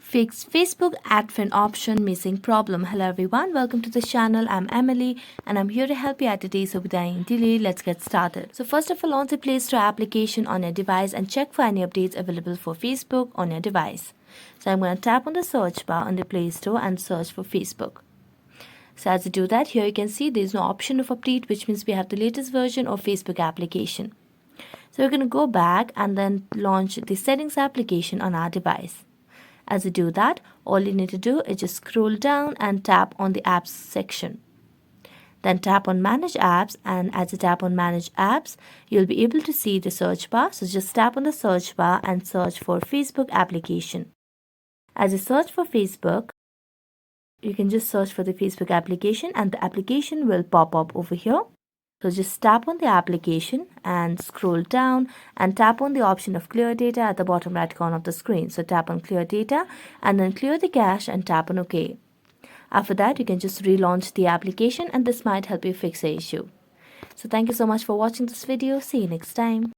Fix Facebook admin option missing problem. Hello everyone, welcome to the channel. I'm Emily and I'm here to help you out today. So without any delay, let's get started. So first of all, launch the Play Store application on your device and check for any updates available for Facebook on your device. So I'm going to tap on the search bar on the Play Store and search for Facebook. So as you do that, here you can see there's no option of update, which means we have the latest version of Facebook application. So we're going to go back and then launch the settings application on our device. As you do that, all you need to do is just scroll down and tap on the apps section. Then tap on manage apps, and as you tap on manage apps, you'll be able to see the search bar. So just tap on the search bar and search for Facebook application. As you search for Facebook, you can just search for the Facebook application and the application will pop up over here. So just tap on the application and scroll down and tap on the option of clear data at the bottom right corner of the screen. So tap on clear data and then clear the cache and tap on OK. After that, you can just relaunch the application and this might help you fix the issue. So thank you so much for watching this video. See you next time.